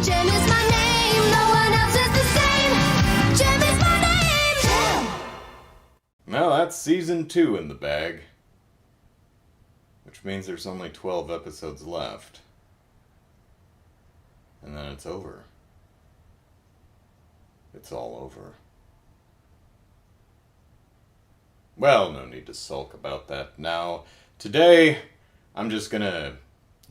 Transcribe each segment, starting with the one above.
JEM is my name, no one else is the same. JEM is my name. JEM. Well, that's season 2 in the bag. Which means there's only 12 episodes left. And then it's over. It's all over. Well, no need to sulk about that now. Today, I'm just gonna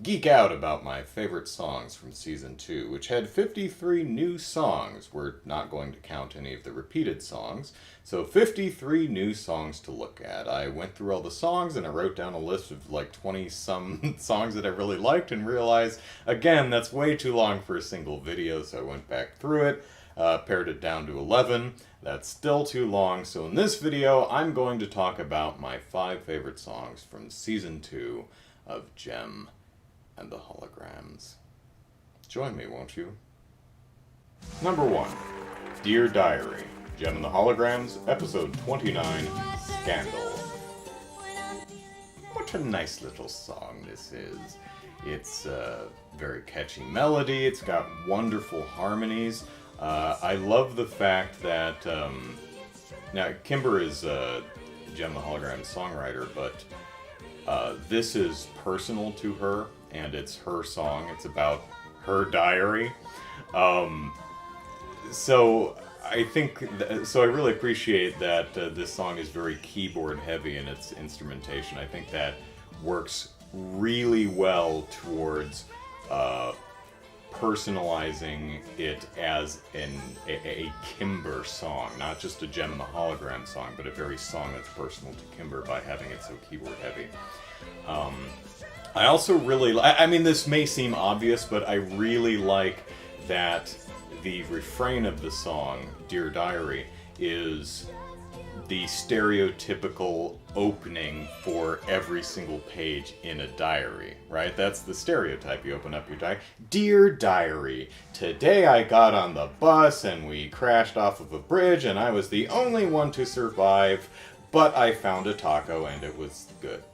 geek out about my favorite songs from Season 2, which had 53 new songs. We're not going to count any of the repeated songs. So 53 new songs to look at. I went through all the songs and I wrote down a list of like 20-some songs that I really liked and realized, again, that's way too long for a single video, so I went back through it, pared it down to 11. That's still too long, so in this video, I'm going to talk about my 5 favorite songs from Season 2 of JEM and the Holograms. Join me, won't you? Number 1, Dear Diary, JEM and the Holograms, Episode 29, Scandal. What a nice little song this is. It's a very catchy melody, it's got wonderful harmonies. I love the fact that, now Kimber is JEM and the Holograms songwriter, but this is personal to her, and it's her song. It's about her diary. So I think, so I really appreciate that this song is very keyboard heavy in its instrumentation. I think that works really well towards personalizing it as a Kimber song, not just a JEM and the Hologram song, but a very song that's personal to Kimber by having it so keyboard heavy. I also really, I mean, this may seem obvious, but I really like that the refrain of the song, Dear Diary, is the stereotypical opening for every single page in a diary, right? That's the stereotype. You open up your diary. Dear Diary, today I got on the bus and we crashed off of a bridge and I was the only one to survive, but I found a taco and it was good.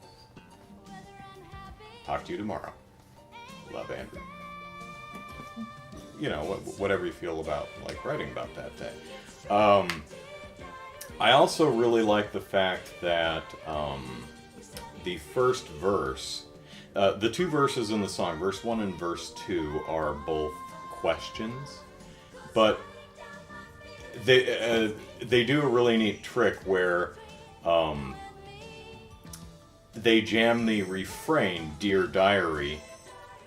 Talk to you tomorrow. Love, Andrew. You know, whatever you feel about, like, writing about that day. I also really like the fact that the first verse, the 2 verses in the song, verse 1 and verse 2, are both questions, but they do a really neat trick where they jam the refrain, Dear Diary,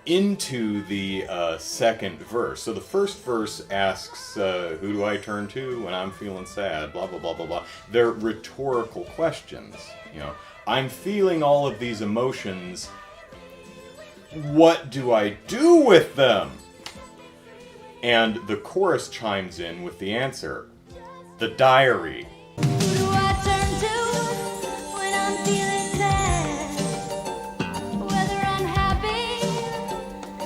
into the second verse. So the first verse asks, who do I turn to when I'm feeling sad, blah, blah, blah, blah, blah. They're rhetorical questions, you know. I'm feeling all of these emotions. What do I do with them? And the chorus chimes in with the answer, the diary. Who do I turn to when I'm feeling sad? Whether I'm happy,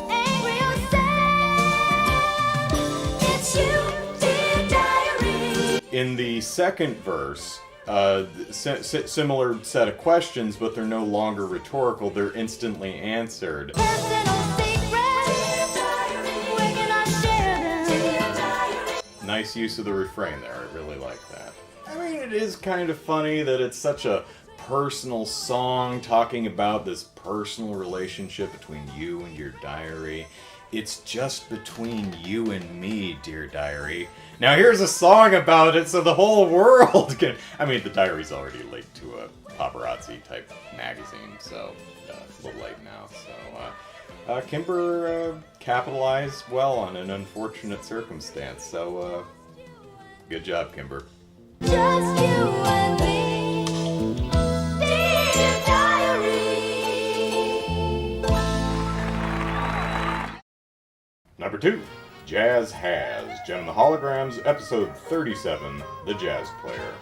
angry or sad, it's you, dear diary. In the second verse, similar set of questions, but they're no longer rhetorical, they're instantly answered. Personal secrets, where can I share them? Nice use of the refrain there, I really like that. I mean, it is kind of funny that it's such a personal song talking about this personal relationship between you and your diary. It's just between you and me, dear diary. Now here's a song about it so the whole world can... I mean, the diary's already linked to a paparazzi-type magazine, so it's a little late now. So Kimber capitalized well on an unfortunate circumstance, so good job, Kimber. Just you and me, dear diary. Number 2, Jazz Has, JEM and the Holograms, Episode 37, The Jazz Player.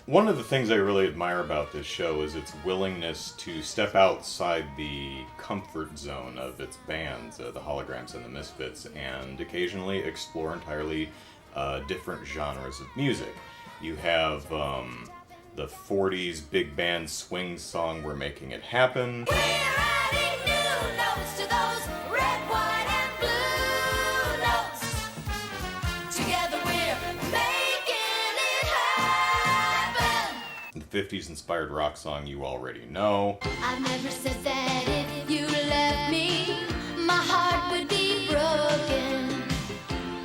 One of the things I really admire about this show is its willingness to step outside the comfort zone of its bands, the Holograms and the Misfits, and occasionally explore entirely different genres of music. You have the 40s big band swing song, We're Making It Happen. We're adding new notes to those red, white, and blue. 50s inspired rock song you already know. I've never said that if you left me, my heart would be broken.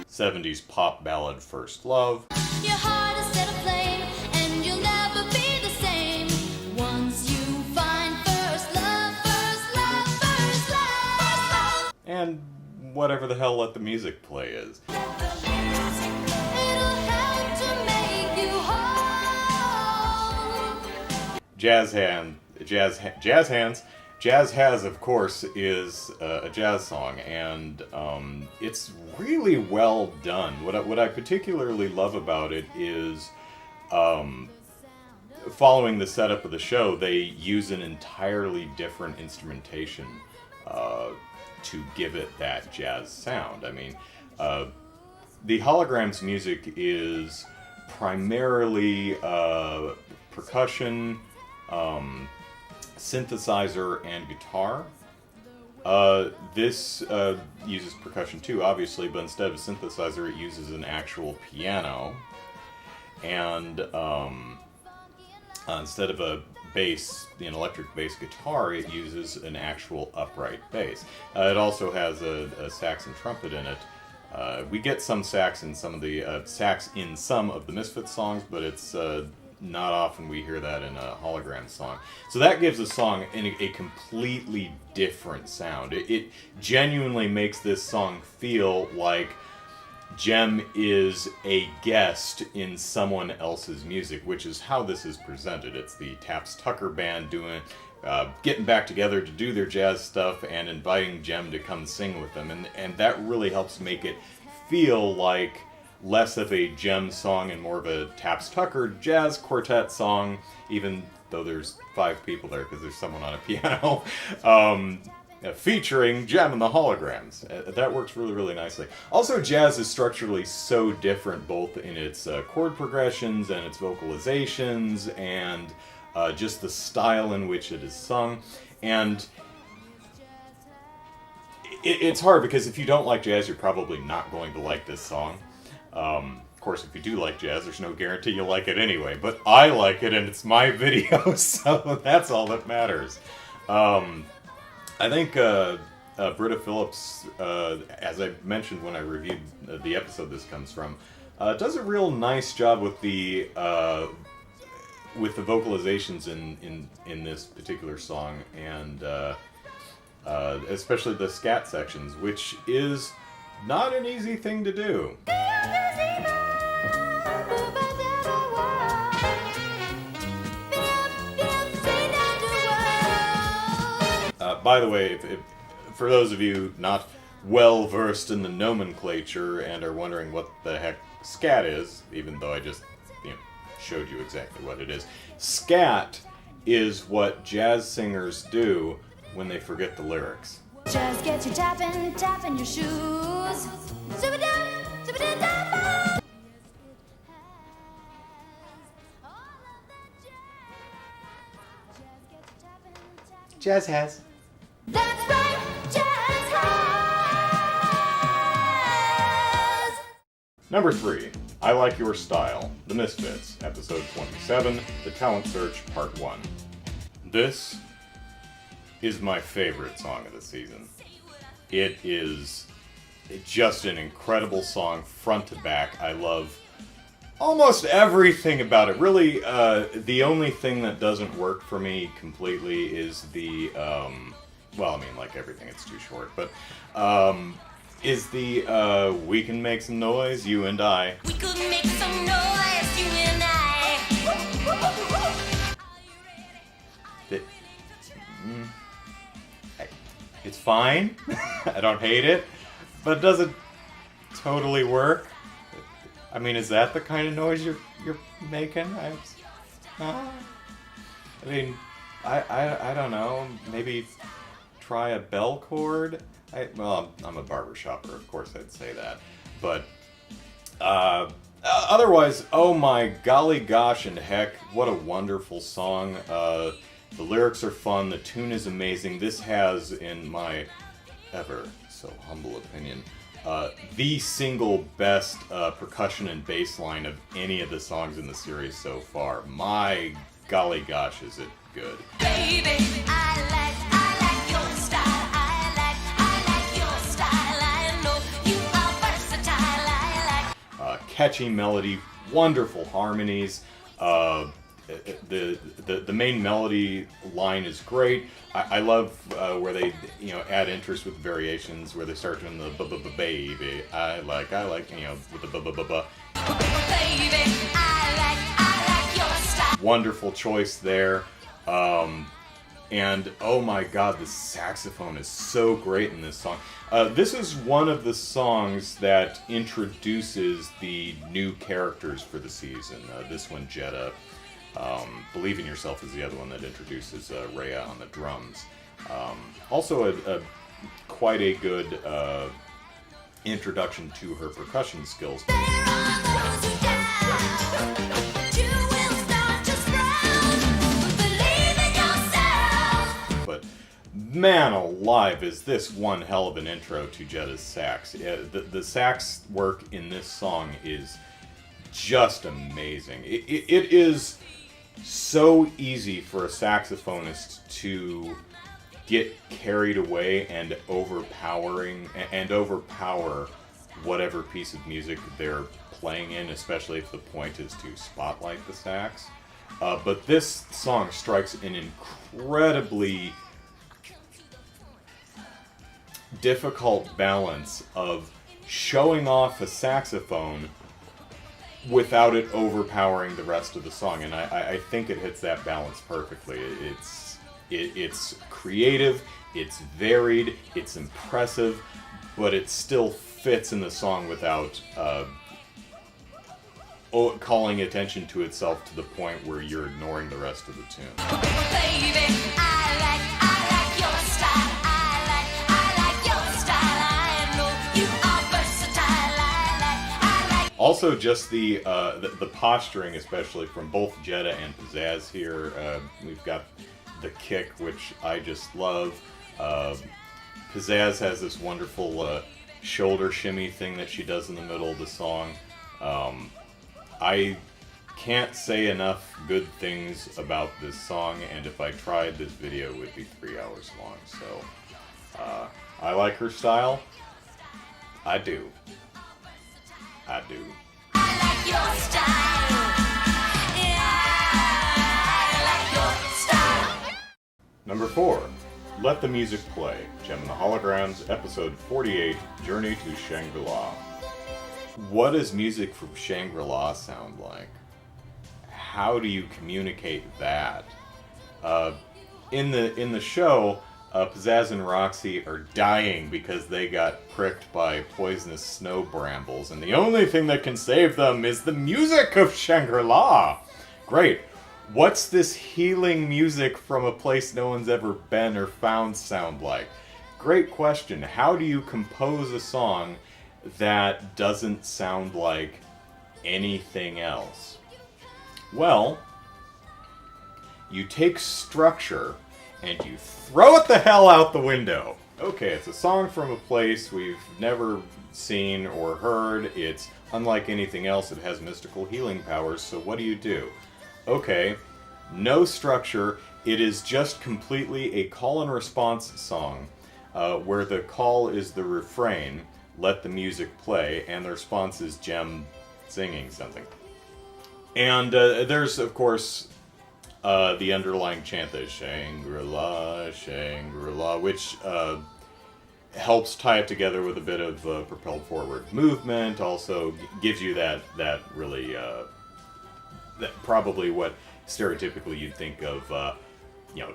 70s pop ballad First Love. Your heart is set aflame, and you'll never be the same. Once you find first love, first love, first love, first love. And whatever the hell Let the Music Play is. It'll help to make you whole. Jazz Has, of course, is a jazz song, and it's really well done. What I particularly love about it is, following the setup of the show, they use an entirely different instrumentation to give it that jazz sound. I mean, the Holograms music is primarily percussion, synthesizer, and guitar. This uses percussion too, obviously, but instead of a synthesizer, it uses an actual piano. And instead of a bass, an electric bass guitar, it uses an actual upright bass. It also has a sax and trumpet in it. We get some sax in some of the Misfits songs, but it's not often we hear that in a Hologram song. So that gives the song a completely different sound. It genuinely makes this song feel like JEM is a guest in someone else's music, which is how this is presented. It's the Taps Tucker Band getting back together to do their jazz stuff and inviting JEM to come sing with them. And that really helps make it feel like less of a JEM song and more of a Taps Tucker jazz quartet song, even though there's 5 people there because there's someone on a piano, featuring JEM and the Holograms. That works really, really nicely. Also, jazz is structurally so different, both in its chord progressions and its vocalizations, and just the style in which it is sung. And it's hard because if you don't like jazz, you're probably not going to like this song. Of course, if you do like jazz, there's no guarantee you'll like it anyway. But I like it, and it's my video, so that's all that matters. I think Britta Phillips, as I mentioned when I reviewed the episode this comes from, does a real nice job with the vocalizations in this particular song, and especially the scat sections, which is not an easy thing to do. By the way, if for those of you not well versed in the nomenclature and are wondering what the heck scat is, even though I just showed you exactly what it is, scat is what jazz singers do when they forget the lyrics. Just get you tapping your shoes. Jazz has. That's right, jazz has. Number 3, I Like Your Style, The Misfits, Episode 27, The Talent Search, Part 1. This is my favorite song of the season. It is just an incredible song, front to back. I love almost everything about it. Really, the only thing that doesn't work for me completely is the, well, I mean, like everything, it's too short, but, is the, we can make some noise, you and I. We could make some noise, you and I. It's fine. I don't hate it, but it doesn't totally work. I mean, is that the kind of noise you're making? I mean, I don't know. Maybe try a bell chord. Well, I'm a barbershopper, of course I'd say that. But otherwise, oh my golly gosh and heck, what a wonderful song. The lyrics are fun, the tune is amazing. This has, in my ever so humble opinion, the single best percussion and bass line of any of the songs in the series so far. My golly gosh, is it good. Baby, I like your style. I like your style. I know you are versatile. I like. Catchy melody, wonderful harmonies. The main melody line is great. I love where they add interest with variations where they start doing the baby. I like with the Baby, I like your style. wonderful choice there. And oh my god, the saxophone is so great in this song. This is one of the songs that introduces the new characters for the season. This one, Jetta. Believe in Yourself is the other one that introduces Rhea on the drums. Also quite a good introduction to her percussion skills. There are those who doubt, but you will start to sprout. Believe in yourself. But man alive, is this one hell of an intro to Jetta's sax. The sax work in this song is just amazing. It is so easy for a saxophonist to get carried away and overpower whatever piece of music they're playing in, especially if the point is to spotlight the sax. But this song strikes an incredibly difficult balance of showing off a saxophone without it overpowering the rest of the song, and I think it hits that balance perfectly. It's creative, it's varied, it's impressive, but it still fits in the song without calling attention to itself to the point where you're ignoring the rest of the tune. Baby, I like your style. I like your style. I know you are versatile. I like. Also, just the posturing, especially from both Jetta and Pizzazz here. We've got the kick, which I just love. Pizzazz has this wonderful shoulder shimmy thing that she does in the middle of the song. I can't say enough good things about this song, and if I tried, this video would be 3 hours long. So, I like her style. I do. I do. I like your style. Yeah, I like your style. Number 4. Let the Music Play. JEM and the Holograms, Episode 48, Journey to Shangri-La. What does music from Shangri-La sound like? How do you communicate that? In the show, Pizzazz and Roxy are dying because they got pricked by poisonous snow brambles, and the only thing that can save them is the music of Shangri-La! Great. What's this healing music from a place no one's ever been or found sound like? Great question. How do you compose a song that doesn't sound like anything else? Well, you take structure and you throw it the hell out the window. Okay, it's a song from a place we've never seen or heard. It's unlike anything else. It has mystical healing powers, so what do? Okay, no structure. It is just completely a call and response song, where the call is the refrain, let the music play, and the response is JEM singing something. And there's, of course, the underlying chant that is Shangri-La, Shangri-La, which helps tie it together with a bit of propelled forward movement. Also gives you that really, that probably what stereotypically you'd think of,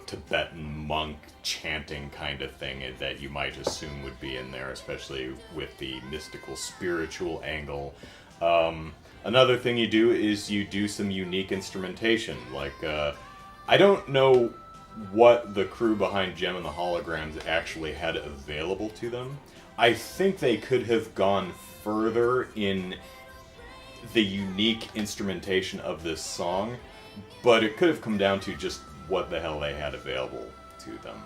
Tibetan monk chanting kind of thing that you might assume would be in there, especially with the mystical spiritual angle. Another thing you do is you do some unique instrumentation. Like, I don't know what the crew behind JEM and the Holograms actually had available to them. I think they could have gone further in the unique instrumentation of this song, but it could have come down to just what the hell they had available to them.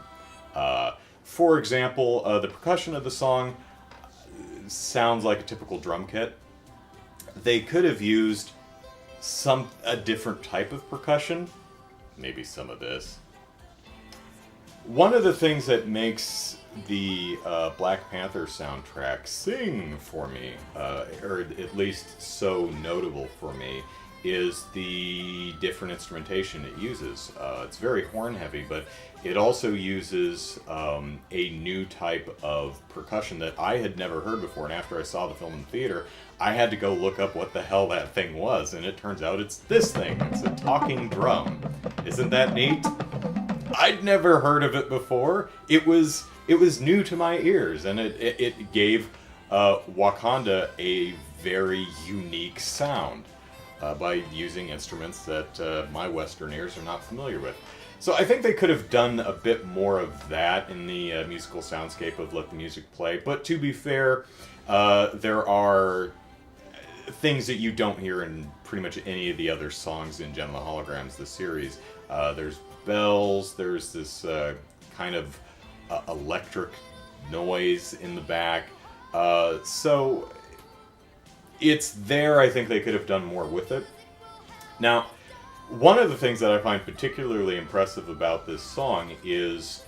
For example, the percussion of the song sounds like a typical drum kit. They could have used a different type of percussion, maybe some of this. One of the things that makes the Black Panther soundtrack sing for me, or at least so notable for me, is the different instrumentation it uses. It's very horn heavy, but it also uses a new type of percussion that I had never heard before, and after I saw the film in the theater, I had to go look up what the hell that thing was, and it turns out it's this thing. It's a talking drum. Isn't that neat? I'd never heard of it before. It was new to my ears, and it gave Wakanda a very unique sound by using instruments that my Western ears are not familiar with. So I think they could have done a bit more of that in the musical soundscape of Let the Music Play. But to be fair, there are things that you don't hear in pretty much any of the other songs in JEM the Holograms, the series. There's bells, there's this kind of electric noise in the back. So it's there. I think they could have done more with it. Now, one of the things that I find particularly impressive about this song is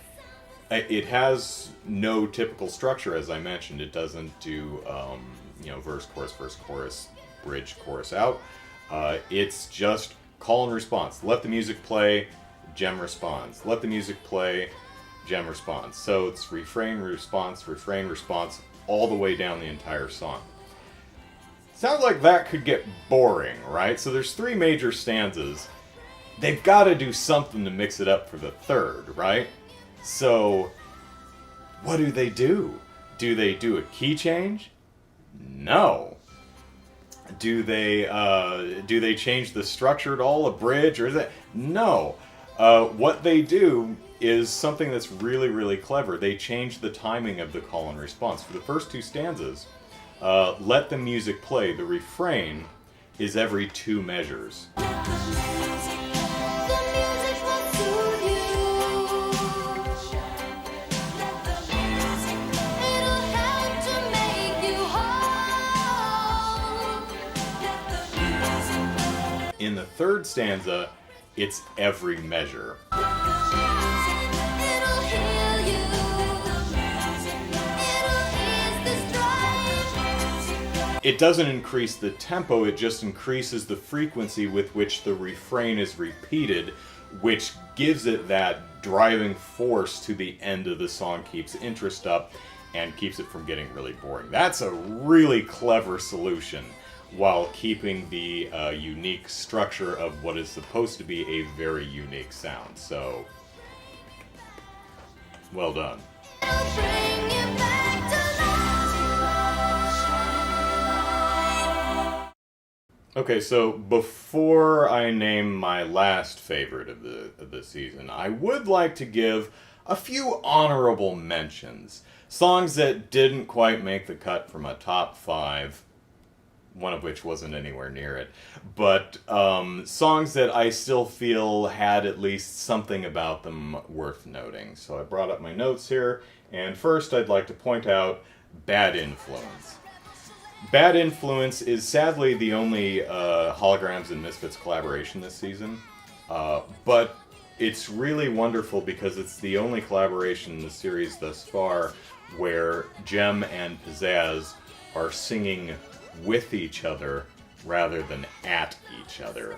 it has no typical structure, as I mentioned. It doesn't do, verse, chorus, bridge, chorus out. It's just call and response. Let the music play, JEM responds. Let the music play, JEM responds. So it's refrain, response, all the way down the entire song. Sounds like that could get boring, right? So there's 3 major stanzas. They've got to do something to mix it up for the third, right? So what do? Do they do a key change? No. Do they change the structure at all, a bridge, or is it? No. What they do is something that's really, really clever. They change the timing of the call and response. For the first 2 stanzas, let the music play, the refrain is every 2 measures. In the 3rd stanza, it's every measure. It doesn't increase the tempo, it just increases the frequency with which the refrain is repeated, which gives it that driving force to the end of the song, keeps interest up, and keeps it from getting really boring. That's a really clever solution, while keeping the unique structure of what is supposed to be a very unique sound. So, well done. Okay, so before I name my last favorite of the season, I would like to give a few honorable mentions. Songs that didn't quite make the cut from a top 5, one of which wasn't anywhere near it, but songs that I still feel had at least something about them worth noting. So I brought up my notes here, and first I'd like to point out Bad Influence. Bad Influence is sadly the only Holograms and Misfits collaboration this season, but it's really wonderful because it's the only collaboration in the series thus far where JEM and Pizzazz are singing with each other rather than at each other.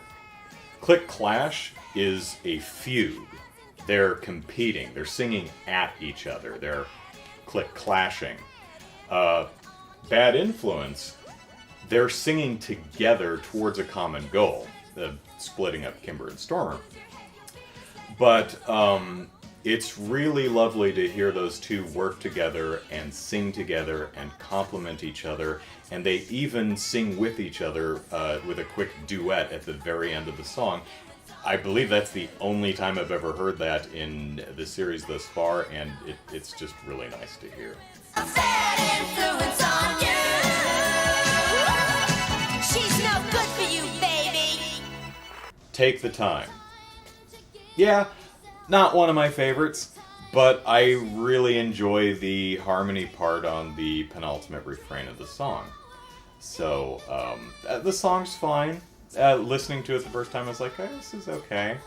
Click Clash is a fugue. They're competing. They're singing at each other. They're click clashing. Bad Influence, they're singing together towards a common goal, splitting up Kimber and Stormer. But it's really lovely to hear those two work together and sing together and complement each other, and they even sing with each other with a quick duet at the very end of the song. I believe that's the only time I've ever heard that in the series thus far, and it's just really nice to hear. A bad influence on you. She's no good for you, baby. Take the Time. Yeah, not one of my favorites, but I really enjoy the harmony part on the penultimate refrain of the song. So, the song's fine. Listening to it the first time, I was like, oh, this is okay.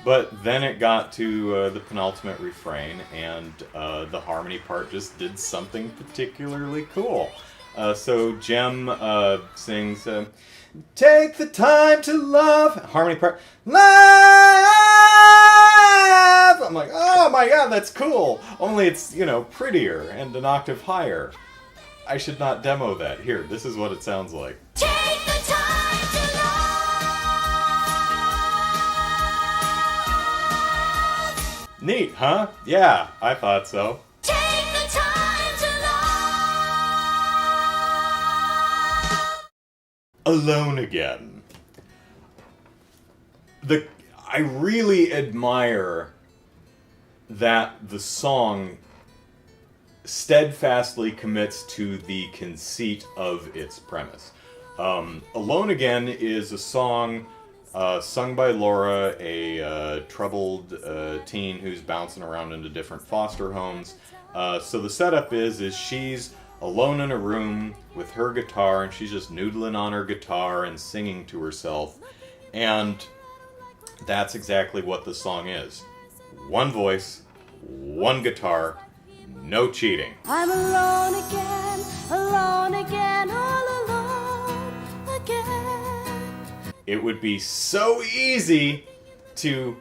But then it got to the penultimate refrain, and the harmony part just did something particularly cool. So JEM sings, "Take the time to love," harmony part, "love." I'm like, oh my god, that's cool. Only it's, prettier and an octave higher. I should not demo that. Here, this is what it sounds like. Take the time to love. Neat, huh? Yeah, I thought so. Take the time to love. Alone Again. I really admire that the song steadfastly commits to the conceit of its premise. Alone Again is a song sung by Laura, a troubled teen who's bouncing around into different foster homes. So the setup is she's alone in a room with her guitar, and she's just noodling on her guitar and singing to herself. And that's exactly what the song is. One voice, one guitar, no cheating. I'm alone again, all alone again. It would be so easy to,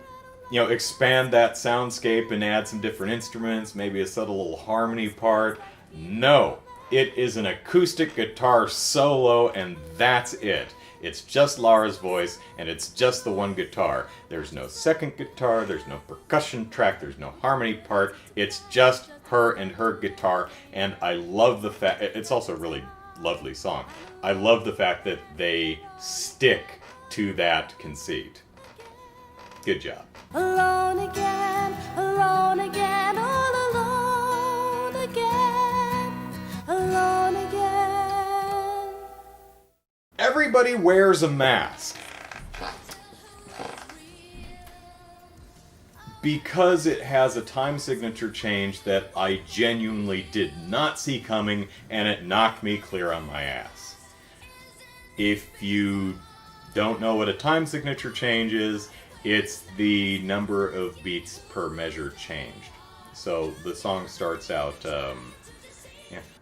expand that soundscape and add some different instruments, maybe a subtle little harmony part. No, it is an acoustic guitar solo, and that's it. It's just Laura's voice, and it's just the one guitar. There's no second guitar, there's no percussion track, there's no harmony part. It's just her and her guitar, and I love the fact... It's also a really lovely song. I love the fact that they stick to that conceit. Good job. Alone again, all alone again, alone again. Everybody wears a mask. Because it has a time signature change that I genuinely did not see coming, and it knocked me clear on my ass. If you don't know what a time signature change is, it's the number of beats per measure changed. So the song starts out,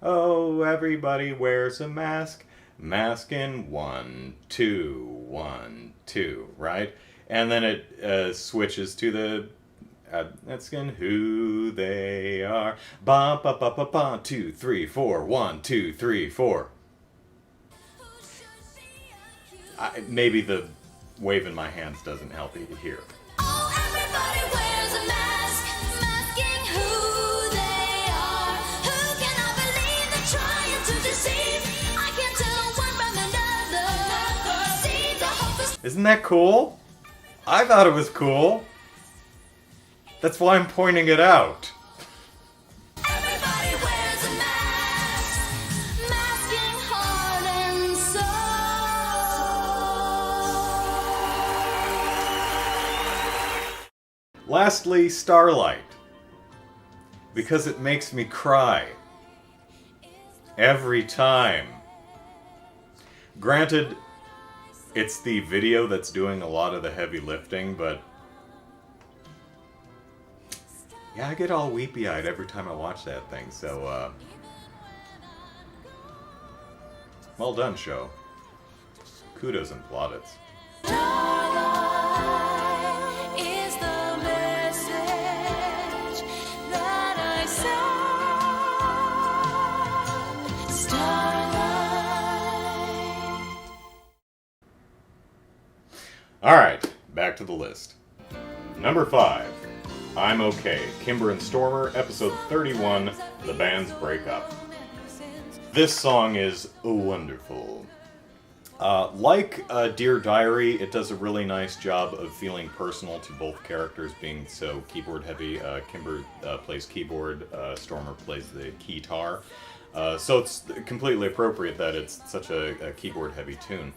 oh, everybody wears a mask. Mask in 1, 2, 1, 2, right? And then it switches to the asking who they are. Ba ba ba ba ba 2, 3, 4. 1, 2, 3, 4. Maybe the waving my hands doesn't help you hear. Oh, everybody wears a mask, masking who they are. Who can I believe they're trying to deceive? I can't tell one from another. See the hope is... Isn't that cool? I thought it was cool. That's why I'm pointing it out. Everybody wears a mask, masking heart and soul. Lastly, Starlight. Because it makes me cry. Every time. Granted, it's the video that's doing a lot of the heavy lifting, but... yeah, I get all weepy-eyed every time I watch that thing, so, well done, show. Kudos and plaudits. Starlight is the message that I send. Starlight. Alright, back to the list. Number 5. I'm Okay, Kimber and Stormer, episode 31, The Bands Break Up. This song is wonderful. Like Dear Diary, it does a really nice job of feeling personal to both characters being so keyboard heavy. Kimber plays keyboard, Stormer plays the keytar. So it's completely appropriate that it's such a keyboard heavy tune.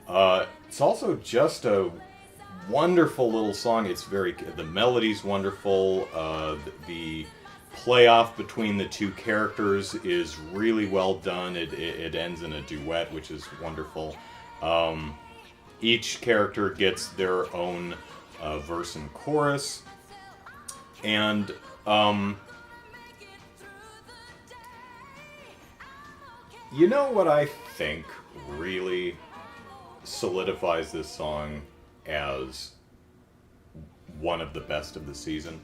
It's also just a wonderful little song. It's the melody's wonderful. The playoff between the two characters is really well done. It ends in a duet, which is wonderful. Each character gets their own verse and chorus. And you know what I think really solidifies this song as one of the best of the season?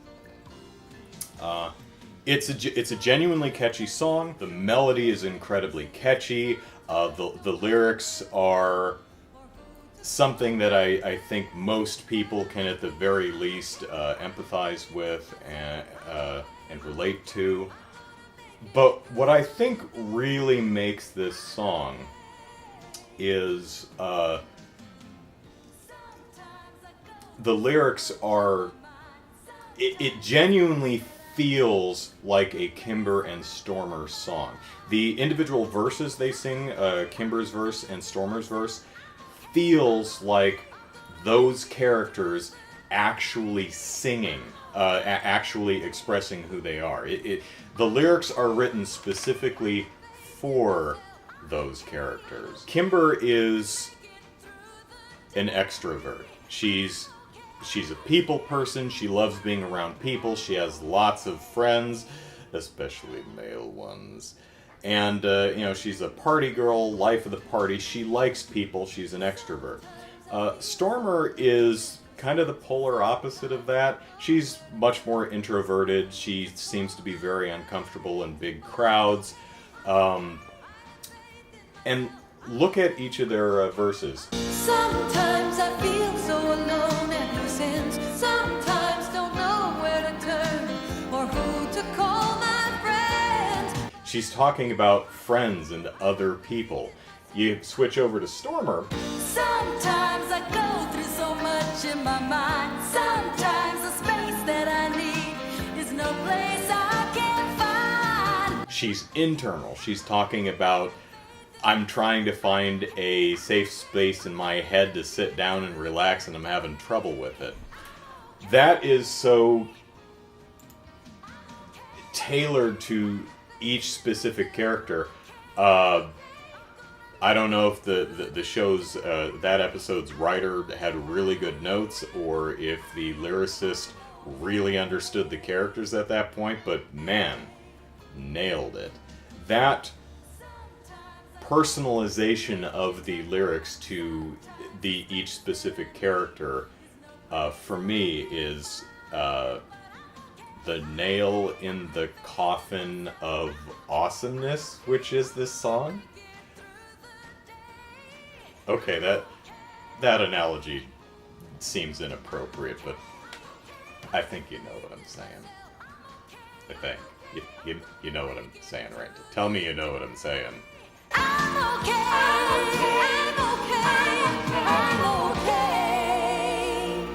It's a genuinely catchy song. The melody is incredibly catchy. The lyrics are something that I think most people can at the very least empathize with and relate to. But what I think really makes this song is the lyrics are... It genuinely feels like a Kimber and Stormer song. The individual verses they sing, Kimber's verse and Stormer's verse, feels like those characters actually singing, actually expressing who they are. The lyrics are written specifically for those characters. Kimber is an extrovert. She's a people person. She loves being around people. She has lots of friends, especially male ones. And, she's a party girl, life of the party. She likes people. She's an extrovert. Stormer is kind of the polar opposite of that. She's much more introverted. She seems to be very uncomfortable in big crowds. And look at each of their verses. Sometimes I feel so alone and lose sense. Sometimes don't know where to turn or who to call my friends. She's talking about friends and other people. You switch over to Stormer. Sometimes I go through so much in my mind. Sometimes the space that I need is no place I can find. She's internal. She's talking about, I'm trying to find a safe space in my head to sit down and relax, and I'm having trouble with it. That is so tailored to each specific character. I don't know if the show's, that episode's writer had really good notes, or if the lyricist really understood the characters at that point, but man, nailed it. That personalization of the lyrics to each specific character, for me, is the nail in the coffin of awesomeness, which is this song. Okay, that analogy seems inappropriate, but I think you know what I'm saying. I think. You know what I'm saying, right? Tell me you know what I'm saying. I'm okay. I'm okay.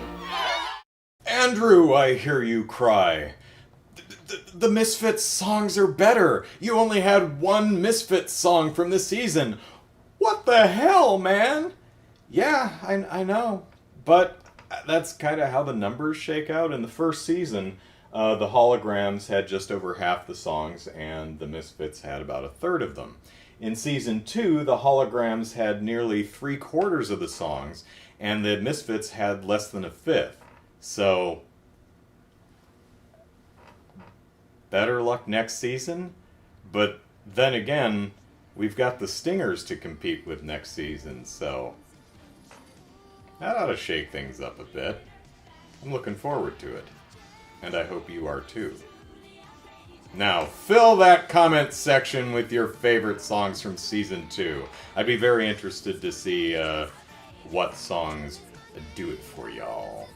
Andrew, I hear you cry. The Misfits songs are better. You only had one Misfits song from the season. What the hell, man? Yeah, I know. But that's kind of how the numbers shake out. In the first season, the Holograms had just over half the songs, and the Misfits had about a third of them. In season 2, the Holograms had nearly 3/4 of the songs, and the Misfits had less than a fifth. So, better luck next season. But then again, we've got the Stingers to compete with next season, so that ought to shake things up a bit. I'm looking forward to it. And I hope you are too. Now, fill that comment section with your favorite songs from Season 2. I'd be very interested to see what songs do it for y'all.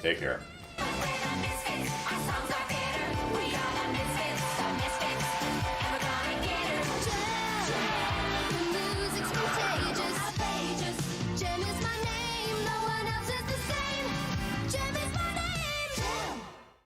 Take care. Sounds